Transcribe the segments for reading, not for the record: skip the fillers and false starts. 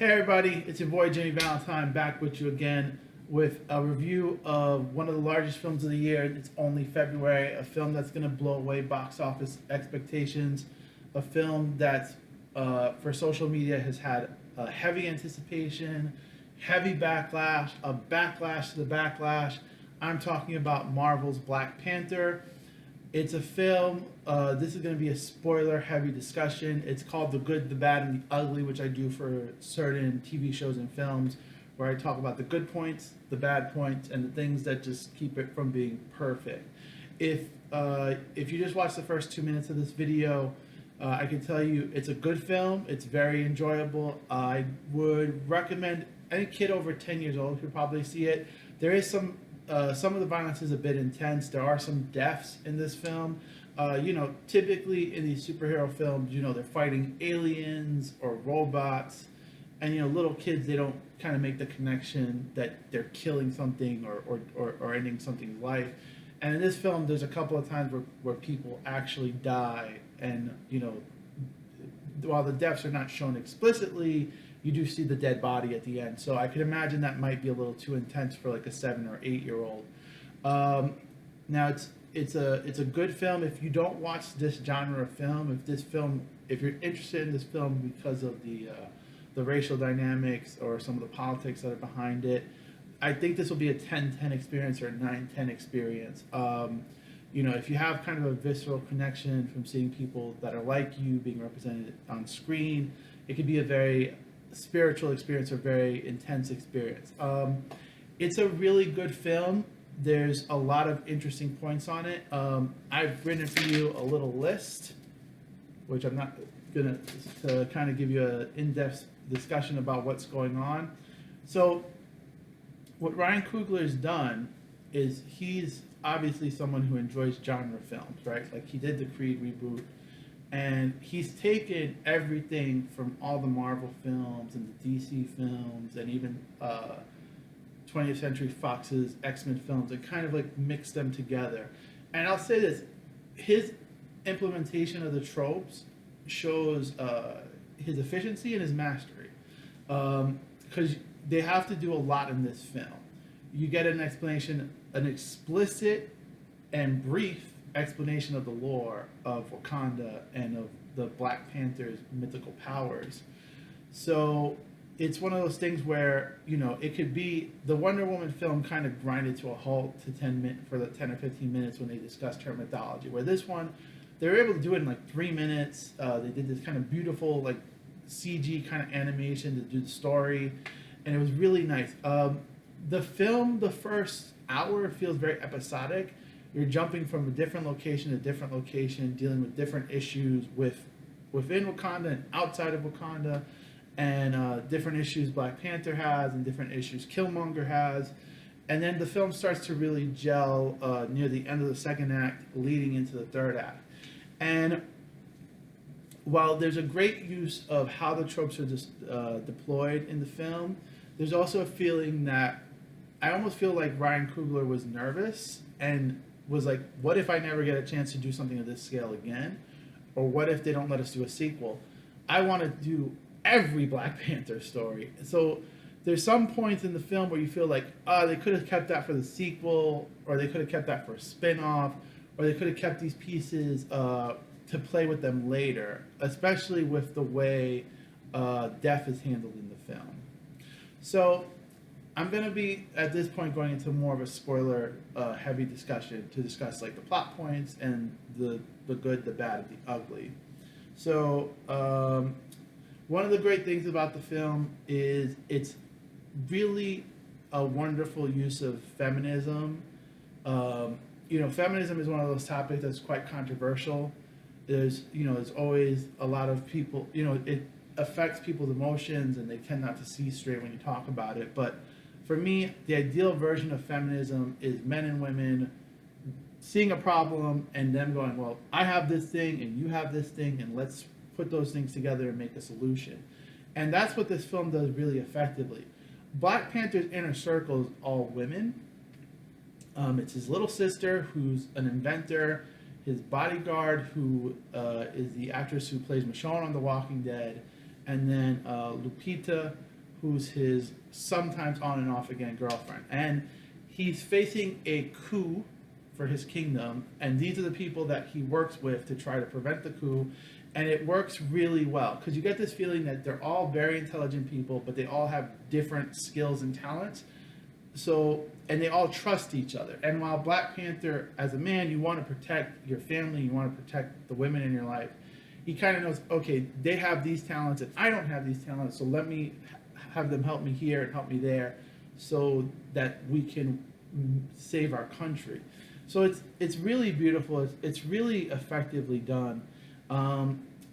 Hey everybody, it's your boy Jimmy Valentine back with you again with a review of one of the largest films of the year. It's only February, a film that's going to blow away box office expectations, a film that for social media has had a heavy anticipation, heavy backlash, a backlash to the backlash. I'm talking about Marvel's Black Panther. It's a film. This is going to be a spoiler-heavy discussion. It's called The Good, the Bad, and the Ugly, which I do for certain TV shows and films, where I talk about the good points, the bad points, and the things that just keep it from being perfect. If you just watch the first 2 minutes of this video, I can tell you it's a good film. It's very enjoyable. I would recommend any kid over 10 years old could probably see it. There is some of the violence is a bit intense. There are some deaths in this film. Typically in these superhero films, they're fighting aliens or robots, and little kids, they don't kind of make the connection that they're killing something or ending something's life. And in this film, there's a couple of times where people actually die, and while the deaths are not shown explicitly, you do see the dead body at the end. So I could imagine that might be a little too intense for like a 7 or 8 year old. Now it's a good film. If you don't watch this genre of film, if you're interested in this film because of the racial dynamics or some of the politics that are behind it, I think this will be a 10-10 experience or a 9-10 experience. If you have kind of a visceral connection from seeing people that are like you being represented on screen, it could be a very spiritual experience or very intense experience. It's a really good film. There's a lot of interesting points on it. I've written for you a little list, which I'm not gonna to kind of give you an in-depth discussion about what's going on. So what Ryan Coogler's done is he's obviously someone who enjoys genre films, right? Like he did the Creed reboot. And he's taken everything from all the Marvel films and the DC films and even 20th Century Fox's X-Men films and kind of like mixed them together. And I'll say this, his implementation of the tropes shows his efficiency and his mastery. Because they have to do a lot in this film. You get an explanation, an explicit and brief explanation of the lore of Wakanda and of the Black Panther's mythical powers. So it's one of those things where it could be the Wonder Woman film kind of grinded to a halt to 10 or 15 minutes when they discussed her mythology. Where this one, they were able to do it in like 3 minutes. They did this kind of beautiful like CG kind of animation to do the story, and it was really nice. The film, the first hour feels very episodic. You're jumping from a different location to different location, dealing with different issues within Wakanda and outside of Wakanda, and different issues Black Panther has and different issues Killmonger has. And then the film starts to really gel near the end of the second act, leading into the third act. And while there's a great use of how the tropes are just deployed in the film, there's also a feeling that I almost feel like Ryan Coogler was nervous and was like, what if I never get a chance to do something of this scale again? Or what if they don't let us do a sequel? I want to do every Black Panther story. So there's some points in the film where you feel like, they could have kept that for the sequel, or they could have kept that for a spin-off, or they could have kept these pieces to play with them later, especially with the way death is handled in the film. So I'm going to be, at this point, going into more of a spoiler-heavy discussion to discuss like the plot points and the good, the bad, and the ugly. So one of the great things about the film is it's really a wonderful use of feminism. Feminism is one of those topics that's quite controversial. There's always a lot of people, it affects people's emotions and they tend not to see straight when you talk about it. But for me, the ideal version of feminism is men and women seeing a problem and them going, well, I have this thing and you have this thing, and let's put those things together and make a solution. And that's what this film does really effectively. Black Panther's inner circle is all women. It's his little sister, who's an inventor, his bodyguard, who is the actress who plays Michonne on The Walking Dead, and then Lupita, who's his sometimes on and off again girlfriend, and he's facing a coup for his kingdom, and these are the people that he works with to try to prevent the coup, and it works really well because you get this feeling that they're all very intelligent people, but they all have different skills and talents. So, and they all trust each other. And while Black Panther, as a man, you want to protect your family, you want to protect the women in your life, he kind of knows, okay, they have these talents and I don't have these talents, so let me have them help me here and help me there so that we can save our country. So it's really beautiful. It's really effectively done.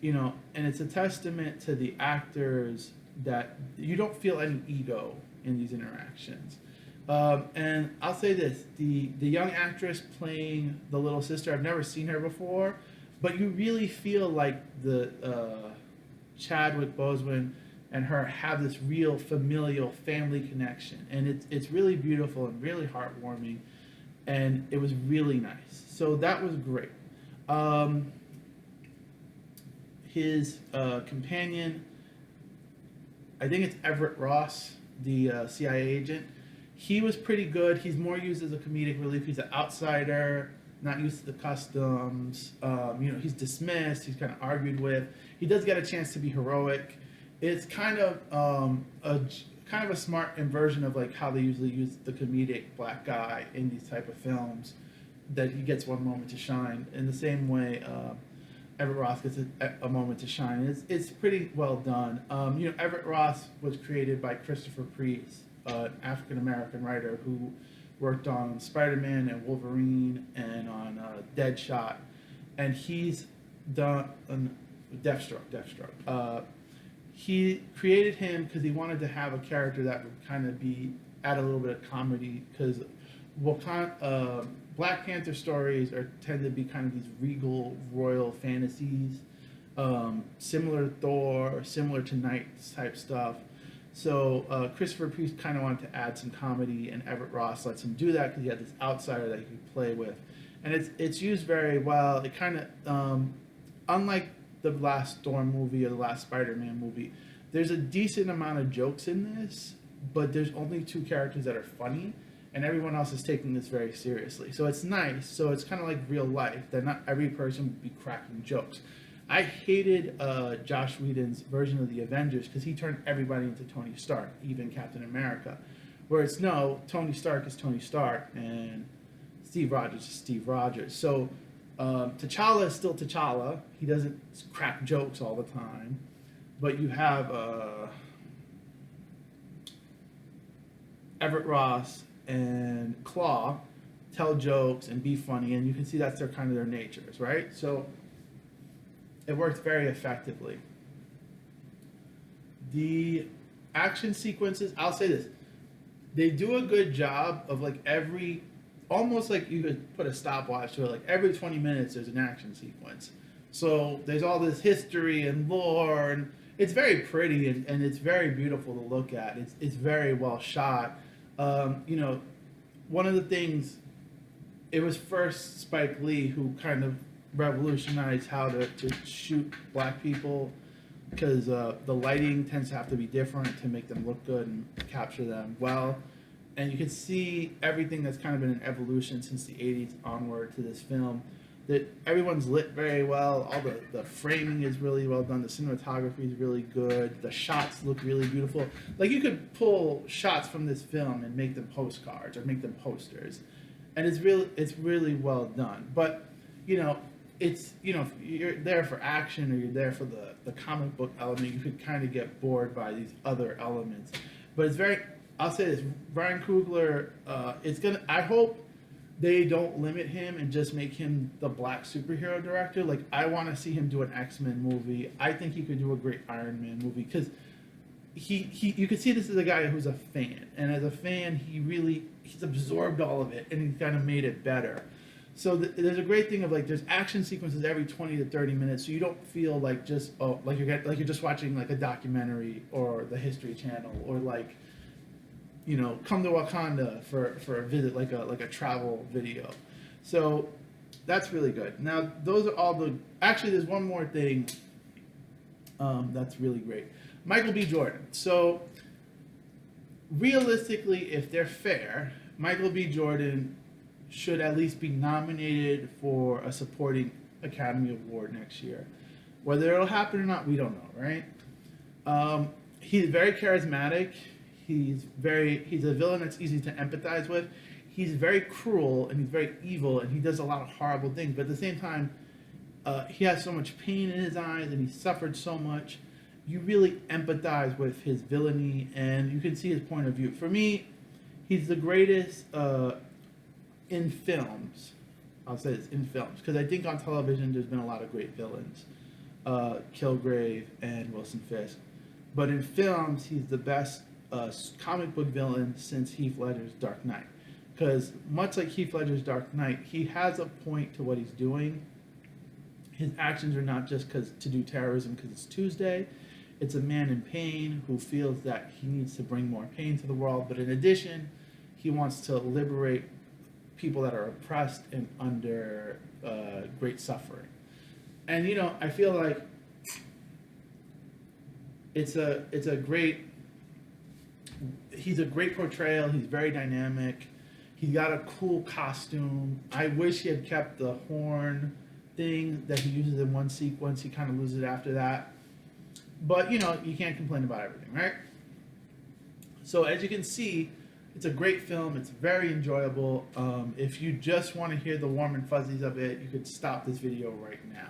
You know, and it's a testament to the actors that you don't feel any ego in these interactions. And I'll say this, the young actress playing the little sister, I've never seen her before, but you really feel like the Chadwick Boseman and her have this real familial family connection. And it's really beautiful and really heartwarming, and it was really nice. So that was great. His companion, I think it's Everett Ross, the CIA agent. He was pretty good. He's more used as a comedic relief. He's an outsider, not used to the customs. You know, he's dismissed. He's kind of argued with. He does get a chance to be heroic. It's kind of a smart inversion of like how they usually use the comedic black guy in these type of films. That he gets one moment to shine. In the same way, Everett Ross gets a moment to shine. It's pretty well done. You know, Everett Ross was created by Christopher Priest, an African American writer who worked on Spider-Man and Wolverine and on Deadshot, and he's done Deathstroke. He created him because he wanted to have a character that would kind of add a little bit of comedy, because Black Panther stories tend to be kind of these regal royal fantasies, similar to Thor, similar to Knights type stuff. So Christopher Priest kind of wanted to add some comedy, and Everett Ross lets him do that because he had this outsider that he could play with, and it's used very well. It kind of unlike the last Thor movie or the last Spider-Man movie, there's a decent amount of jokes in this, but there's only two characters that are funny, and everyone else is taking this very seriously. So it's nice. So it's kind of like real life, that not every person would be cracking jokes. I hated Josh Whedon's version of the Avengers because he turned everybody into Tony Stark, even Captain America. Whereas no, Tony Stark is Tony Stark, and Steve Rogers is Steve Rogers. So T'Challa is still T'Challa. He doesn't crack jokes all the time. But you have Everett Ross and Claw tell jokes and be funny, and you can see that's their natures, right? So it worked very effectively. The action sequences, I'll say this, they do a good job of like almost like you could put a stopwatch to it, like every 20 minutes there's an action sequence. So there's all this history and lore, and it's very pretty and it's very beautiful to look at. It's very well shot. You know, one of the things, it was first Spike Lee who kind of revolutionized how to shoot black people, because the lighting tends to have to be different to make them look good and capture them well. And you can see everything that's kind of been an evolution since the 80s onward to this film. That everyone's lit very well. All the framing is really well done. The cinematography is really good. The shots look really beautiful. Like you could pull shots from this film and make them postcards or make them posters, and it's really well done. But you know, it's, you know, if you're there for action or you're there for the comic book element, you could kind of get bored by these other elements. But it's very, I'll say this, Ryan Coogler, I hope they don't limit him and just make him the black superhero director. Like, I want to see him do an X-Men movie. I think he could do a great Iron Man movie, because you could see this as a guy who's a fan. And as a fan, he's absorbed all of it and he's kind of made it better. So there's a great thing of like, there's action sequences every 20 to 30 minutes, so you don't feel like just like you're just watching like a documentary or the History Channel, or like, you know, Come to Wakanda for a visit, like a travel video. So that's really good. Now those are all actually there's one more thing that's really great. Michael B. Jordan. So realistically, if they're fair, Michael B. Jordan should at least be nominated for a supporting Academy Award next year. Whether it'll happen or not, we don't know, right? He's very charismatic. He's a villain that's easy to empathize with. He's very cruel and he's very evil and he does a lot of horrible things. But at the same time, he has so much pain in his eyes and he suffered so much. You really empathize with his villainy and you can see his point of view. For me, he's the greatest in films. I'll say this, in films, because I think on television there's been a lot of great villains, Kilgrave and Wilson Fisk. But in films, he's the best comic book villain since Heath Ledger's Dark Knight. Because much like Heath Ledger's Dark Knight, he has a point to what he's doing. His actions are not just to do terrorism because it's Tuesday. It's a man in pain who feels that he needs to bring more pain to the world. But in addition, he wants to liberate people that are oppressed and under great suffering. And I feel like he's a great portrayal. He's very dynamic. He's got a cool costume. I wish he had kept the horn thing that he uses in one sequence. He kind of loses it after that. But, you can't complain about everything, right? So as you can see, it's a great film. It's very enjoyable. If you just want to hear the warm and fuzzies of it, you could stop this video right now.